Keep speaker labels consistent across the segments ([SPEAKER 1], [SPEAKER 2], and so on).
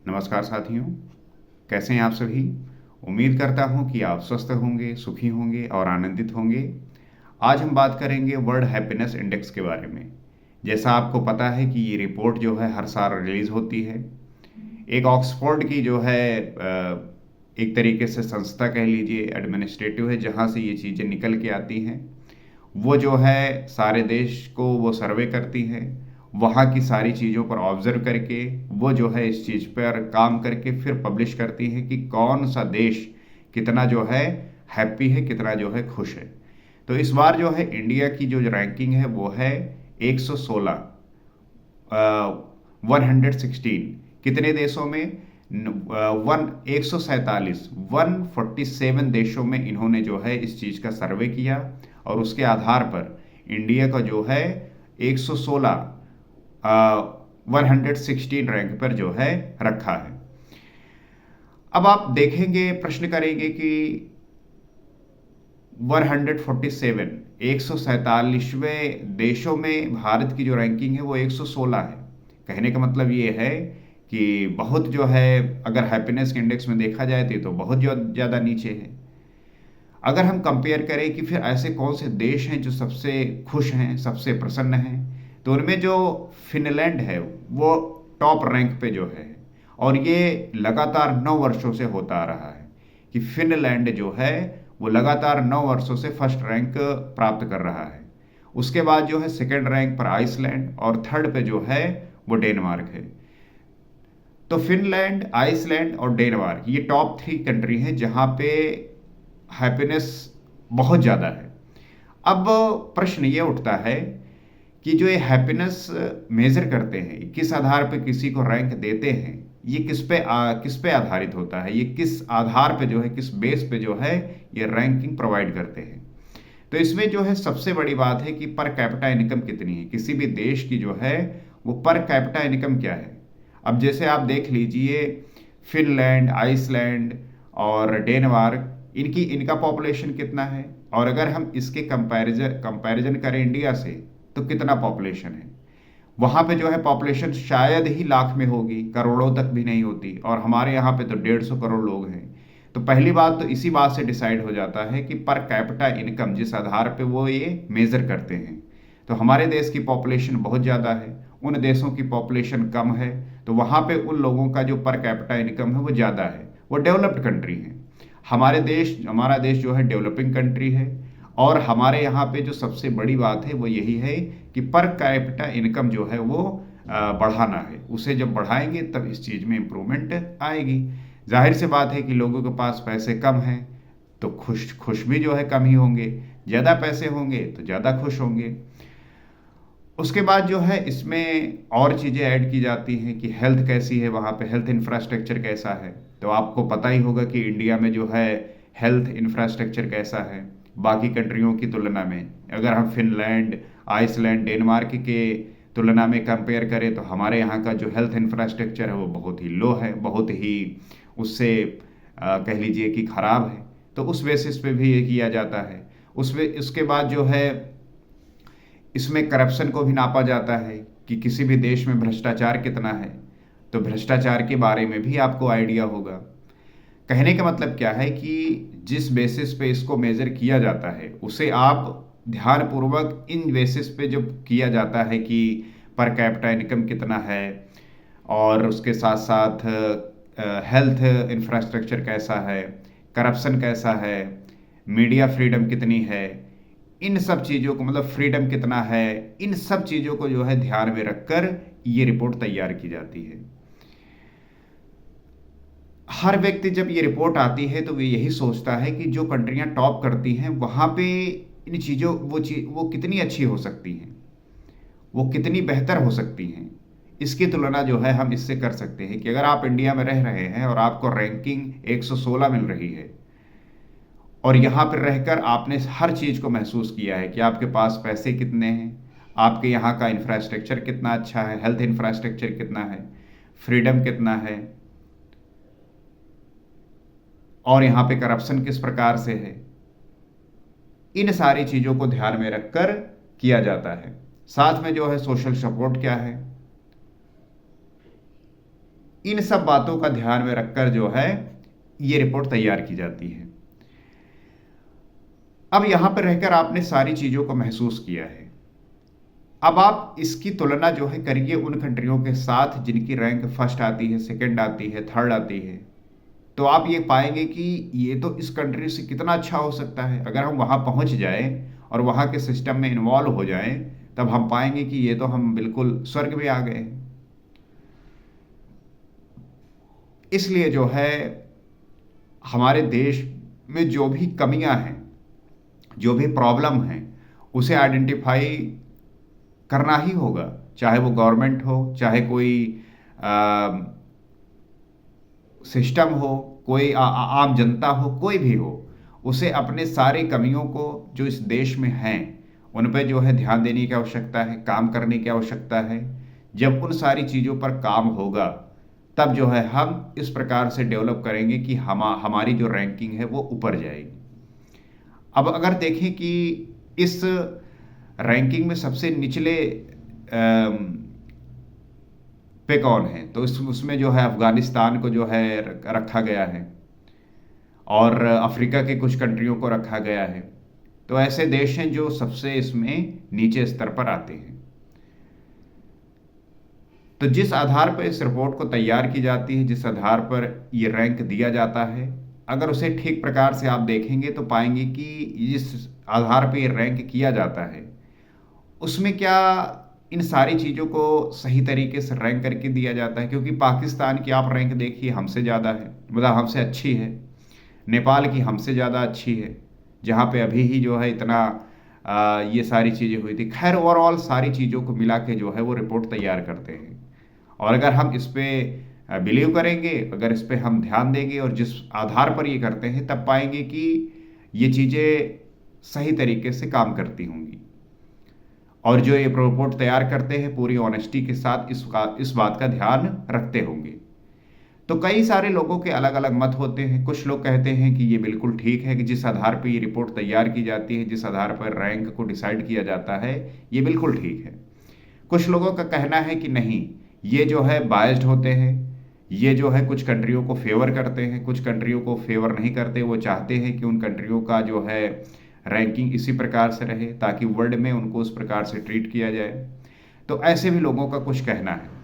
[SPEAKER 1] नमस्कार साथियों, कैसे हैं आप सभी? उम्मीद करता हूं कि आप स्वस्थ होंगे, सुखी होंगे और आनंदित होंगे। आज हम बात करेंगे वर्ल्ड हैप्पीनेस इंडेक्स के बारे में। जैसा आपको पता है कि ये रिपोर्ट जो है हर साल रिलीज़ होती है। एक ऑक्सफोर्ड की जो है एक तरीके से संस्था कह लीजिए, एडमिनिस्ट्रेटिव है, जहाँ से ये चीज़ें निकल के आती हैं। वो जो है सारे देश को वो सर्वे करती हैं, वहाँ की सारी चीज़ों पर ऑब्जर्व करके वो जो है इस चीज़ पर काम करके फिर पब्लिश करती हैं कि कौन सा देश कितना जो है हैप्पी है, कितना जो है खुश है। तो इस बार जो है इंडिया की जो रैंकिंग है वो है 116, 116। कितने देशों में? वन 147, 147 देशों में इन्होंने जो है इस चीज़ का सर्वे किया और उसके आधार पर इंडिया का जो है 116, 116 रैंक पर जो है रखा है। अब आप देखेंगे, प्रश्न करेंगे कि 147, 147वें देशों में भारत की जो रैंकिंग है वो 116 है। कहने का मतलब ये है कि बहुत जो है, अगर हैप्पीनेस के इंडेक्स में देखा जाए तो बहुत ज़्यादा नीचे है। अगर हम कंपेयर करें कि फिर ऐसे कौन से देश हैं जो सबसे खुश हैं, सबसे प्रसन्न हैं, तो उनमें जो फिनलैंड है वो टॉप रैंक पे जो है। और ये लगातार 9 वर्षों से होता आ रहा है कि फिनलैंड जो है वो लगातार 9 वर्षों से फर्स्ट रैंक प्राप्त कर रहा है। उसके बाद जो है सेकंड रैंक पर आइसलैंड और थर्ड पे जो है वो डेनमार्क है। तो फिनलैंड, आइसलैंड और डेनमार्क ये टॉप 3 कंट्री हैं जहाँ पे हैप्पीनेस बहुत ज़्यादा है। अब प्रश्न ये उठता है कि जो ये हैप्पीनेस मेज़र करते हैं, किस आधार पे किसी को रैंक देते हैं, ये किस पे आधारित होता है, ये किस आधार पे जो है, किस बेस पे जो है ये रैंकिंग प्रोवाइड करते हैं। तो इसमें जो है सबसे बड़ी बात है कि पर कैपिटा इनकम कितनी है, किसी भी देश की जो है वो पर कैपिटा इनकम क्या है। अब जैसे आप देख लीजिए, फिनलैंड, आइसलैंड और डेनमार्क, इनका पॉपुलेशन कितना है, और अगर हम इसके कंपैरिजन करें इंडिया से तो कितना पॉपुलेशन है। वहाँ पे जो है पॉपुलेशन शायद ही लाख में होगी, करोड़ों तक भी नहीं होती, और हमारे यहाँ पे तो 150 करोड़ लोग हैं। तो पहली बात तो इसी बात से डिसाइड हो जाता है कि पर कैपिटा इनकम जिस आधार पे वो ये मेज़र करते हैं। तो हमारे देश की पॉपुलेशन बहुत ज़्यादा है, उन देशों की पॉपुलेशन कम है, तो वहाँ पे उन लोगों का जो पर कैपिटा इनकम है वो ज़्यादा है, वो डेवलप्ड कंट्री है। हमारा देश जो है डेवलपिंग कंट्री है। और हमारे यहाँ पे जो सबसे बड़ी बात है वो यही है कि पर कैपिटा इनकम जो है वो बढ़ाना है। उसे जब बढ़ाएंगे तब इस चीज़ में इम्प्रूवमेंट आएगी। जाहिर सी बात है कि लोगों के पास पैसे कम हैं तो खुश खुश भी जो है कम ही होंगे, ज़्यादा पैसे होंगे तो ज़्यादा खुश होंगे। उसके बाद जो है इसमें और चीज़ें ऐड की जाती हैं कि हेल्थ कैसी है, वहाँ पे हेल्थ इंफ्रास्ट्रक्चर कैसा है। तो आपको पता ही होगा कि इंडिया में जो है हेल्थ इंफ्रास्ट्रक्चर कैसा है बाकी कंट्रियों की तुलना में। अगर हम फिनलैंड, आइसलैंड, डेनमार्क के तुलना में कंपेयर करें तो हमारे यहाँ का जो हेल्थ इंफ्रास्ट्रक्चर है वो बहुत ही लो है, बहुत ही उससे कह लीजिए कि ख़राब है। तो उस बेसिस पे भी ये किया जाता है। उसके बाद जो है इसमें करप्शन को भी नापा जाता है कि किसी भी देश में भ्रष्टाचार कितना है। तो भ्रष्टाचार के बारे में भी आपको आइडिया होगा। कहने का मतलब क्या है कि जिस बेसिस पे इसको मेज़र किया जाता है उसे आप ध्यानपूर्वक इन बेसिस पे जब किया जाता है कि पर कैपिटा इनकम कितना है, और उसके साथ साथ हेल्थ इंफ्रास्ट्रक्चर कैसा है, करप्शन कैसा है, मीडिया फ्रीडम कितनी है, इन सब चीज़ों को, मतलब फ्रीडम कितना है, इन सब चीज़ों को जो है ध्यान में रखकर ये रिपोर्ट तैयार की जाती है। हर व्यक्ति जब ये रिपोर्ट आती है तो वो यही सोचता है कि जो कंट्रियां टॉप करती हैं वहाँ पे इन चीज़ों वो कितनी अच्छी हो सकती हैं, वो कितनी बेहतर हो सकती हैं। इसकी तुलना जो है हम इससे कर सकते हैं कि अगर आप इंडिया में रह रहे हैं और आपको रैंकिंग 116 मिल रही है, और यहाँ पर रहकर आपने हर चीज़ को महसूस किया है कि आपके पास पैसे कितने हैं, आपके यहाँ का इंफ्रास्ट्रक्चर कितना अच्छा है, हेल्थ इंफ्रास्ट्रक्चर कितना है, फ्रीडम कितना है, और यहाँ पे करप्शन किस प्रकार से है। इन सारी चीज़ों को ध्यान में रखकर किया जाता है। साथ में जो है सोशल सपोर्ट क्या है, इन सब बातों का ध्यान में रखकर जो है ये रिपोर्ट तैयार की जाती है। अब यहां पर रहकर आपने सारी चीजों को महसूस किया है। अब आप इसकी तुलना जो है करिए उन कंट्रियों के साथ जिनकी रैंक फर्स्ट आती है, सेकंड आती है, थर्ड आती है। तो आप ये पाएंगे कि ये तो इस कंट्री से कितना अच्छा हो सकता है। अगर हम वहां पहुंच जाए और वहां के सिस्टम में इन्वॉल्व हो जाएं, तब हम पाएंगे कि ये तो हम बिल्कुल स्वर्ग में आ गए। इसलिए जो है हमारे देश में जो भी कमियां हैं, जो भी प्रॉब्लम है, उसे आइडेंटिफाई करना ही होगा। चाहे वो गवर्नमेंट हो, चाहे कोई सिस्टम हो, कोई आम जनता हो, कोई भी हो, उसे अपने सारी कमियों को जो इस देश में हैं उन पर जो है ध्यान देने की आवश्यकता है, काम करने की आवश्यकता है। जब उन सारी चीज़ों पर काम होगा तब जो है हम इस प्रकार से डेवलप करेंगे कि हमारी जो रैंकिंग है वो ऊपर जाएगी। अब अगर देखें कि इस रैंकिंग में सबसे निचले पे कौन है, तो उसमें जो है अफगानिस्तान को जो है रखा गया है और अफ्रीका के कुछ कंट्रियों को रखा गया है। तो ऐसे देश हैं जो सबसे इसमें नीचे स्तर पर आते हैं। तो जिस आधार पर इस रिपोर्ट को तैयार की जाती है, जिस आधार पर ये रैंक दिया जाता है, अगर उसे ठीक प्रकार से आप देखेंगे तो पाएंगे कि जिस आधार पर ये रैंक किया जाता है उसमें क्या इन सारी चीज़ों को सही तरीके से रैंक करके दिया जाता है। क्योंकि पाकिस्तान की आप रैंक देखिए हमसे ज़्यादा है, मतलब हमसे अच्छी है। नेपाल की हमसे ज़्यादा अच्छी है, जहाँ पे अभी ही जो है इतना ये सारी चीज़ें हुई थी। खैर ओवरऑल सारी चीज़ों को मिला के जो है वो रिपोर्ट तैयार करते हैं। और अगर हम इस पर बिलीव करेंगे, अगर इस पर हम ध्यान देंगे और जिस आधार पर ये करते हैं, तब पाएंगे कि ये चीज़ें सही तरीके से काम करती होंगी। और जो ये रिपोर्ट तैयार करते हैं पूरी ऑनेस्टी के साथ इस बात का ध्यान रखते होंगे। तो कई सारे लोगों के अलग अलग मत होते हैं। कुछ लोग कहते हैं कि ये बिल्कुल ठीक है कि जिस आधार पर ये रिपोर्ट तैयार की जाती है, जिस आधार पर रैंक को डिसाइड किया जाता है, ये बिल्कुल ठीक है। कुछ लोगों का कहना है कि नहीं, ये जो है बायस्ड होते हैं, ये जो है कुछ कंट्रियों को फेवर करते हैं, कुछ कंट्रियों को फेवर नहीं करते। वो चाहते हैं कि उन कंट्रियों का जो है रैंकिंग इसी प्रकार से रहे ताकि वर्ल्ड में उनको उस प्रकार से ट्रीट किया जाए। तो ऐसे भी लोगों का कुछ कहना है।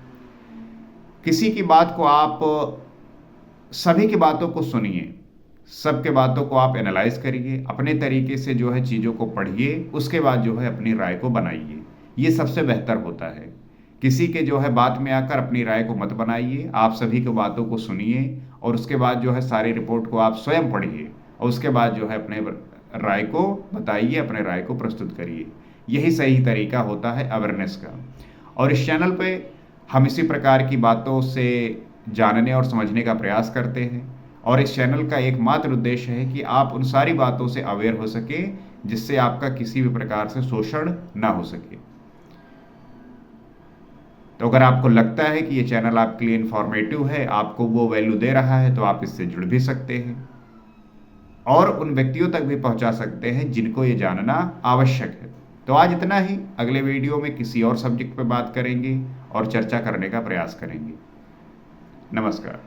[SPEAKER 1] किसी की बात को आप, सभी की बातों को सुनिए, सबके बातों को आप एनालाइज करिए, अपने तरीके से जो है चीज़ों को पढ़िए, उसके बाद जो है अपनी राय को बनाइए। ये सबसे बेहतर होता है। किसी के जो है बात में आकर अपनी राय को मत बनाइए। आप सभी की बातों को सुनिए और उसके बाद जो है सारी रिपोर्ट को आप स्वयं पढ़िए और उसके बाद जो है अपने राय को बताइए, अपने राय को प्रस्तुत करिए। यही सही तरीका होता है अवेयरनेस का। और इस चैनल पे हम इसी प्रकार की बातों से जानने और समझने का प्रयास करते हैं। और इस चैनल का एकमात्र उद्देश्य है कि आप उन सारी बातों से अवेयर हो सके जिससे आपका किसी भी प्रकार से शोषण ना हो सके। तो अगर आपको लगता है कि ये चैनल आपके लिए इंफॉर्मेटिव है, आपको वो वैल्यू दे रहा है, तो आप इससे जुड़ भी सकते हैं और उन व्यक्तियों तक भी पहुंचा सकते हैं जिनको ये जानना आवश्यक है। तो आज इतना ही। अगले वीडियो में किसी और सब्जेक्ट पर बात करेंगे और चर्चा करने का प्रयास करेंगे। नमस्कार।